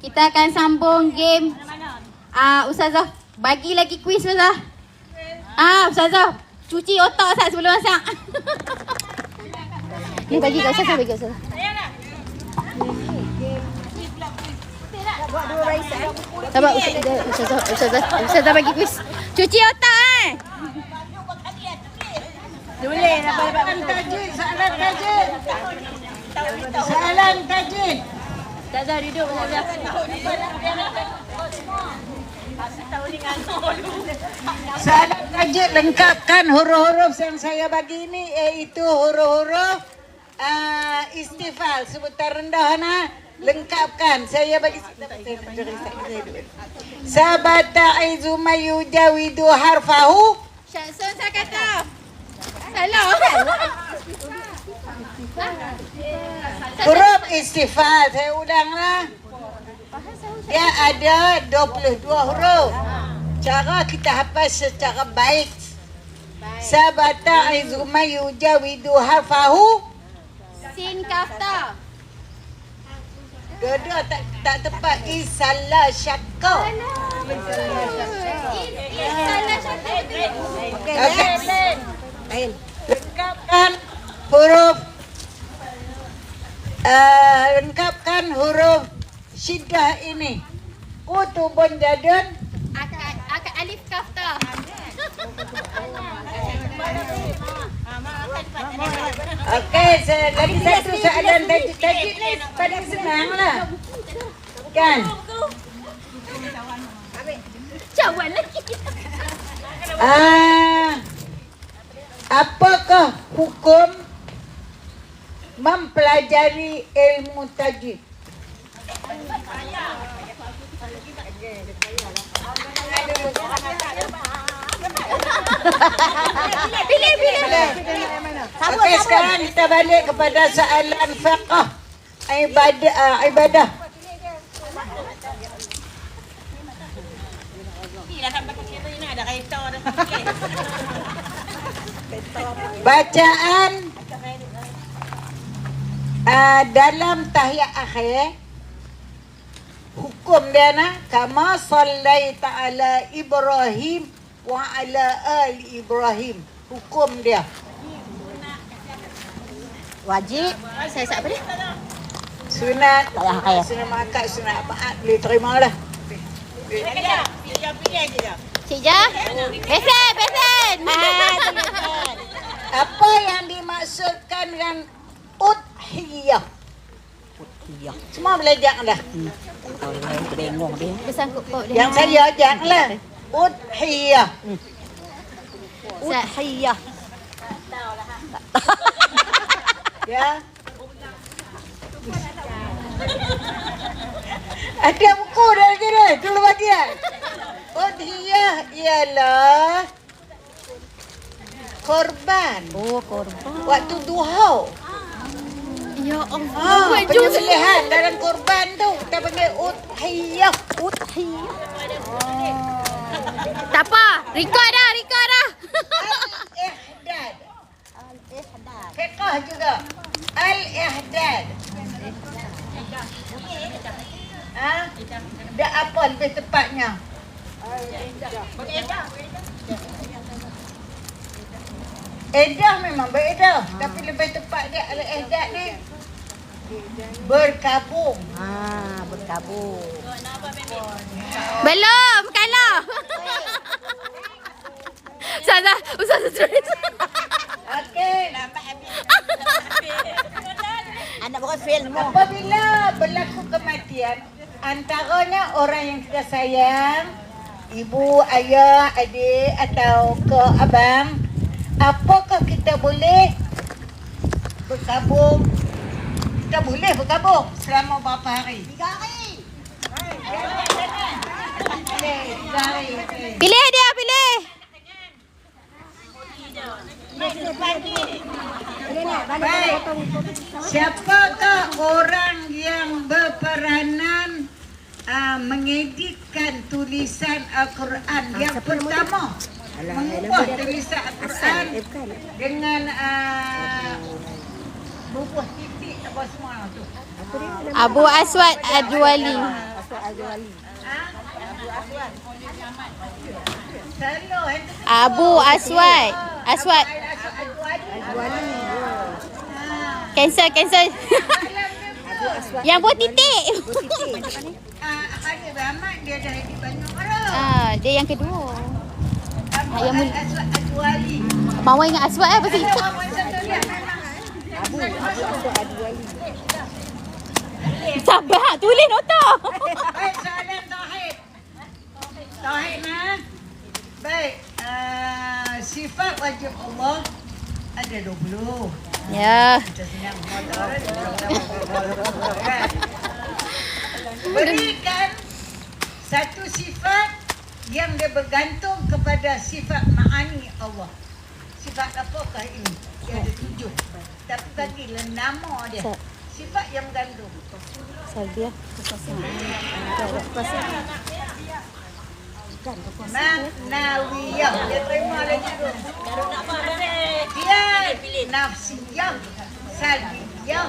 Kita akan sambung game. Ustazah, bagi lagi kuis Ustazah. Ustazah, cuci otak Ustaz sebelum masak. Ni bagi kat Ustazah, Buat dua barisan. Sabar, Ustazah bagi kuis. Cuci otak Boleh dapat tajwid, soalan tajwid. Ustazah duduk, Ustazah. Soalan tajwid lengkapkan huruf-huruf yang saya bagi ini, iaitu huruf-huruf istifal sebutan rendah lengkapkan. Saya bagi sabata izuma yujawidu harfahu. Syaksun saya kata. Salah. Huruf istifal, saya ulanglah. Dia ada 22 huruf. Cara kita hafal secara baik. Sabata izuma yujawidu harfahu. Sin kafta. Dua-dua tak tepat. Isalah syaka. Okey. Lengkapkan huruf syiddah ini. Kutubun jadun. Akad alif kaf ta. Okey, lagi satu soalan tajwid ni paling senang lah. Kan? Jawab lagi. Apakah hukum mempelajari ilmu tajwid? Pilih. Okey, sekarang kita balik kepada soalan fiqh ibadah. Bacaan dalam tahiyat akhir, hukum dia kama sallaita ala Ibrahim wa ala ali Ibrahim. Hukum dia Wajib. Saya apa dia? sunat, sunat makat, sunat apaat, boleh terima lah. Cik Jah. Pesen. Apa yang dimaksudkan dengan udhiyah? Semua belajar dah. Bersangkut kau dia. Yang saya ajak lah. Udhiyah. Udhiyah. Ya. Ada buku dah lagi dah. Dulu bagian. Udhiyah ialah korban. Oh, korban. Waktu duha. Ya Allah. Penyembelihan dalam korban tu kita panggil udhiyah. Tak apa. Record dah. Al-ihdad. Fiqh juga. Al-ihdad. Dah apa lebih tepatnya? Edah memang beredah, tapi lebih tepat dia al-ihdad ni berkabung. Berkabung. Belum. Kalah. Ustaz terus. Okey. Anak bukan fail mu. Apabila berlaku kematian, antaranya orang yang kita sayang, ibu, ayah, adik atau ke abang, apakah kita boleh berkabung? Kita boleh berkabung selama berapa hari? 3 hari. Pilih dia. Baik. Siapakah orang yang berperanan mengeditkan tulisan Al-Quran yang pertama? Mengubah tulisan Al-Quran dengan bubuh titik apa semua tu. Abu Aswad Adwali. Abu Aswad. Cancel. Yang buat titik. Khalid Ahmad dia dah edit banyak orang. Dia yang kedua. Yang mula. Aswad Adwali. Mama ingat Aswad pasal itu. Abu Aswad Adwali. Sabar, tulis nota. Baik, soalan tauhid. Tauhid baik, sifat wajib Allah ada 20. Ya. Kita senang berikan satu sifat yang dia bergantung kepada sifat ma'ani Allah. Sifat apakah ini? Dia ada 7. Tapi bagilah nama dia. Sifat yang bergantung. Salbia. Ma'nawiyah. Dia terima lagi tu. Dia nafsiyah. Salbiyah. yang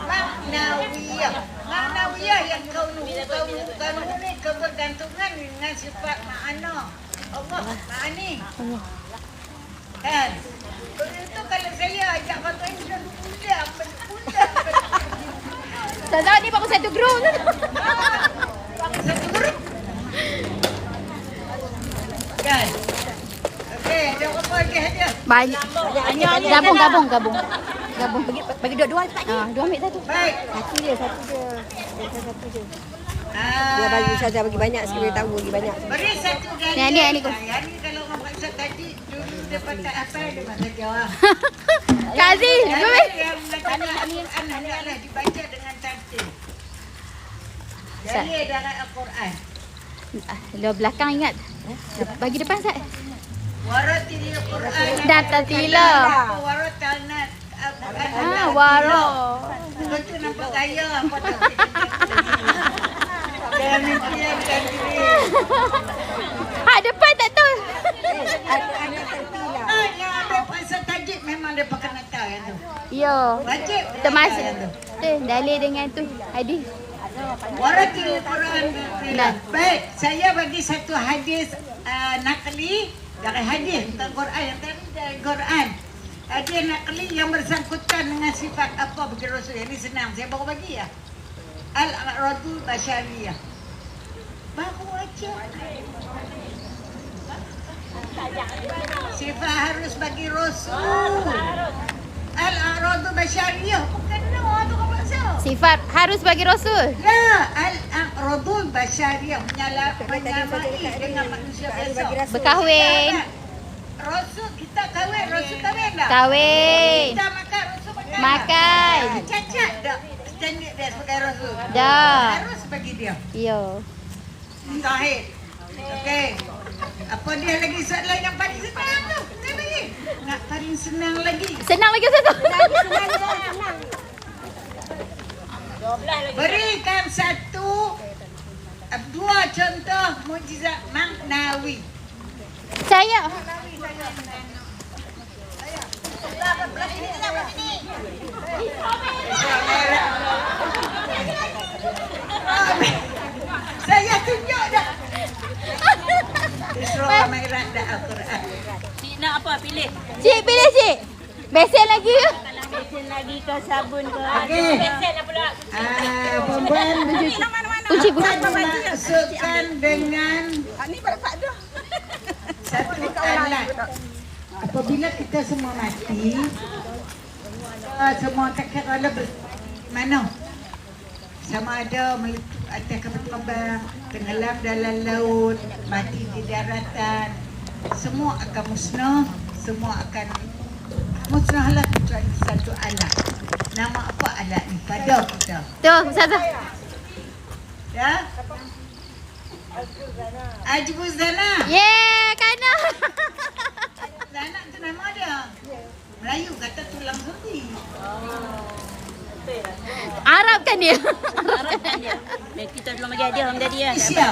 maknawiyah. Maknawiyah yang kaunu ni kebergantungan dengan sifat ma'ana. Allah ma'ani. Kan? Itu kalau saya ajak pakai undang. Tak tahu ni baru satu grup tu. Satu grup. Kan? Okey, ada apa lagi hadiah? Banyak. Gabung. Bagi dua cepat ni. Dua ambil satu. Baik. Satu je. Dia bagi Ustazah bagi banyak sikit, dia tahu bagi banyak. Beri satu ganda. Ni. Yang ni kalau orang paksa tadi dulu dia pakai apa dia pakai jawab. Kazi, Yang Al-Quran adalah dibaca dengan tertib. Dari dalam Al-Quran. Lo belakang ingat. Bagi depan Sat. Waratil Quran. Data tila. Waratalna. Waro. Betul nampak gaya apa tak. Jangan mimpikan diri. Depan tak tahu. Yang ada pasal tajuk memang dia pakai nata yang tu. Yo. Wajib. Termasuk. Dalil dengan tu. Hadis. Waratil Quran. Baik, saya bagi satu hadis nakli dari hadis tentang Quran yang tadi dari Quran. Hadis nakli yang bersangkutan dengan sifat apa bagi Rasul. Ini senang, saya baru bagi ya. Al-A'radul Basyariyah. Baru aja. Sifat harus bagi Rasul. Al-A'radul Basyariyah. Bukan nama tu kau maksud. Sifat harus bagi Rasul. Ya, al-aqradul basyariyah menyamai dengan manusia biasa. Berkahwin. Rasul kita kahwin, Rasul kahwin tak? Kahwin. Kita makan, Rasul makan. Makan. Cacat tak standard dia sebagai Rasul? Dah. Harus bagi dia. Yo. Sahih. Okey. Apa dia lagi soalan yang paling senang tu? Saya bagi. Nak paling senang lagi. Senang lagi satu. Berikan dua contoh mukjizat maknawi. Saya. Saya tunjuk dah. Isra Mi'raj dah Al-Quran. Cik nak apa? Pilih. Cik pilih cik. Besen lagi ke? Besen lagi ke sabun ke? Okey. Besen lah pula. Perempuan Kunci. masukkan dengan satu alat. Apabila kita semua mati, semua kakak kala mana? Sama ada meletup atas kapal terbang, tenggelam dalam laut, mati di daratan, semua akan musnah, semua akan musnahlah kecuali satu alat. Nama apa alat ni pada kita? Tu, Ustazah. Ya? Ajbuz Zana. Yeah, kana. Zana tu nama dia. Melayu kata tulang sendi. Arab kan dia? Kita belum bagi hadiah, orang tadi ya. Isya.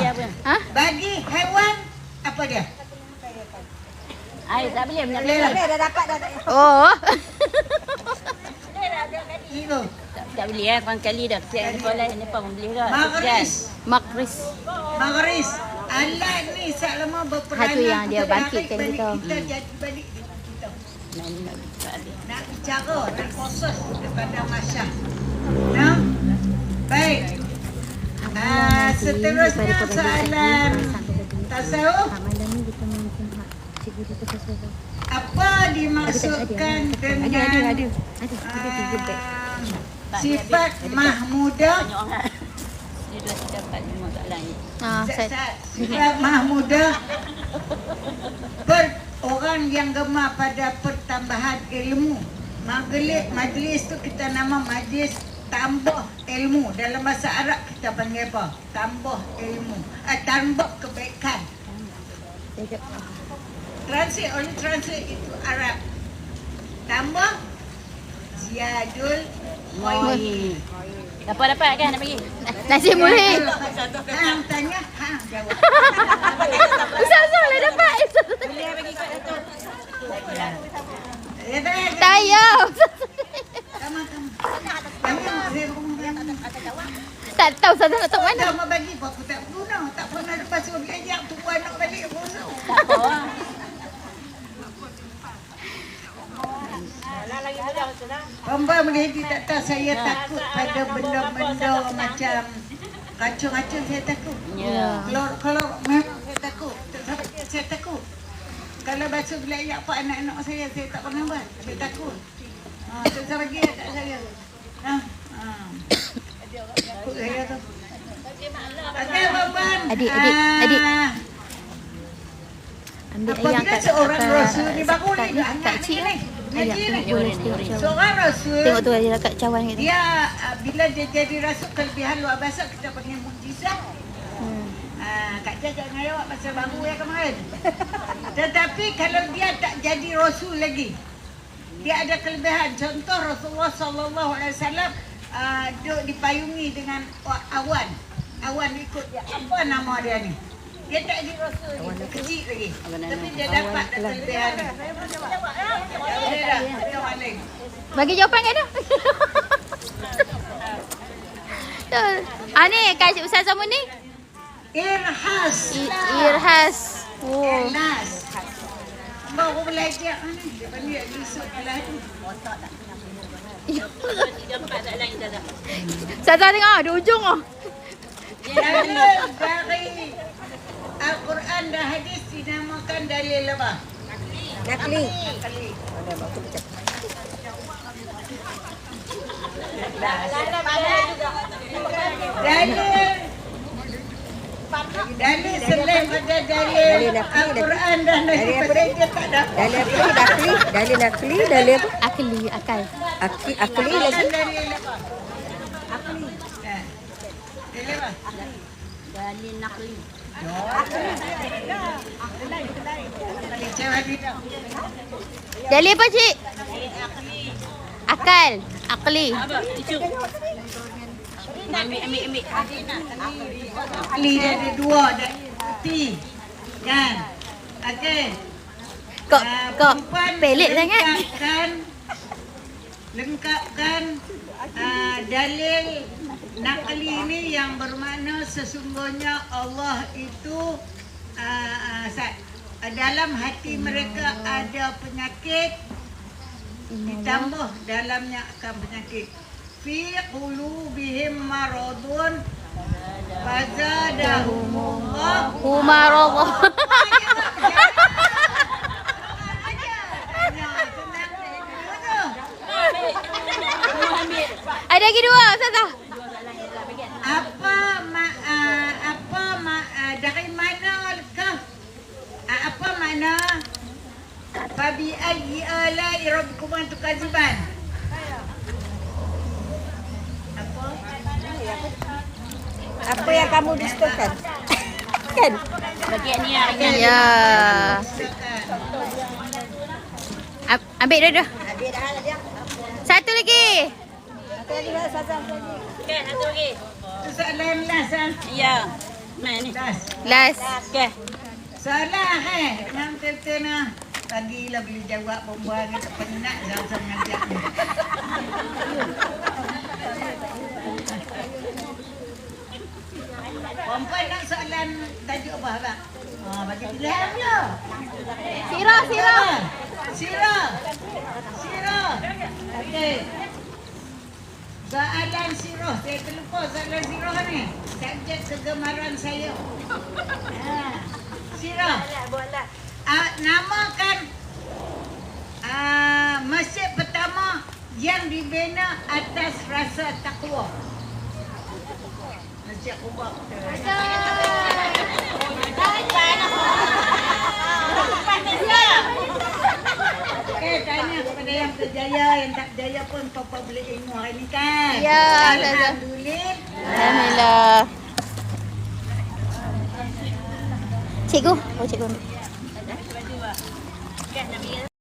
Ha? Bagi haiwan apa dia? Air tak boleh nak Boleh lah. Dah dapat dah. Oh. Itu. tak boleh kawan kali dah. Saya sekolah Nepal pun boleh dah. Magharis. Makris. Magharis. Alat ni selama berperanan. Satu yang dia untuk bangkitkan balik kita. Kita jadi balik dengan kita. Nak bicara dan proses daripada masyarakat. Nah, baik. Seterusnya soalan tasawuf. Apa dimaksudkan dengan sifat mahmudah? Dia 2, 3, 4, 5 soalan ni. Sifat mahmudah orang yang gemar pada pertambahan ilmu. Majlis tu kita nama majlis tambah ilmu. Dalam bahasa Arab kita panggil apa? Tambah ilmu. Tambah kebaikan. Translate itu Arab. Tambah ziyadul khair. Dapat kan nak bagi? Nasi mulai. Hang tanya, hang jawab. Ustazah lah dapat. Boleh bagi kat Dato'. Ya, dah. Saya. nak tahu Ustazah nak tahu mana. Dah mau bagi pun aku tak guna. Tak pernah lepas tu belajar tunggu anak balik bosan. Perempuan Melihdi tak tahu saya takut pada benda-benda macam racun-racun saya takut. Ya. Kalau memang saya takut. Saya takut. Kalau basuh belayak apa anak-anak saya tak pernah buat. Saya takut. Tak usah bagi kat saya. Takut saya tu. Okey, perempuan. Adik. Ambil Apabila seorang Rasul ni baru ni Kak Cik ni. Ngaji ni. Boleh. Seorang Rasul Tengok tu dia dekat cawan kita. dia bila dia jadi rasul kelebihan luar biasa kita panggil mukjizat. Kak Cia jangan jawab pasal baru ya kemarin. Tetapi kalau dia tak jadi rasul lagi, dia ada kelebihan. Contoh Rasulullah sallallahu alaihi wasallam duduk dipayungi dengan awan. Awan ikut dia. Apa nama dia ni? Dia tak jadi rasul lagi, kecil lagi. Tapi dia dapat kelebihan. Bagi jawapan kan dah. Ni Kak Cik Ustazah Muni. Irhas. Irhas. Oh. Irhas. Baru belajar ni. Dia panggil Yusuf belah tu. Ustazah tengok di ujung oh. Dalil dari Al-Quran dan hadis dinamakan dalil apa? Nakli. Dalil selain pada dalil Al-Quran dan hadis dia tak ada. Dalil nakli, dalil apa? Akli, akal. Akli lagi. Dalil apa? Akli. Dalil apa? Dalil nakli. Dalil apa Cik? Akal. Akli. Ambil. Akli dia ada dua, ada putih. Kan? Okey. Kok Perempuan pelik sangat. Lengkapkan dalil nakli ini yang bermakna sesungguhnya Allah itu dalam hati mereka ada penyakit, ditambah dalamnya akan penyakit. Fi qulubihim maradun fazadahumullah Umarallah. Ada lagi dua Ustazah. Dari manakah apa makna fabi ayyi ala'i rabbikuma tukadziban? Apa yang kamu dustakan? Kan? Bagian ni lah. Ya. Ambil dah. Satu lagi. Okey, satu lagi. Itu soalan last ah. Ya. Mana ni? Last. Okey. Salah Yang terkena bagilah boleh jawab perempuan ni tak penat sama-sama ngajak ni. Perempuan nak soalan tajuk apa abang? Bagi pilihan je. Sirah. Okey. Soalan sirah. Saya terlupa soalan sirah ni. Subjek kegemaran saya. Sirah. Namakan masjid pertama yang dibina atas rasa takwa. Masjid Quba. Okey, tanya kepada yang berjaya, yang tak berjaya pun Papa boleh ilmu hari ni kan? Ya, Alhamdulillah. Alhamdulillah. Cikgu. Oh, cikgu ambil.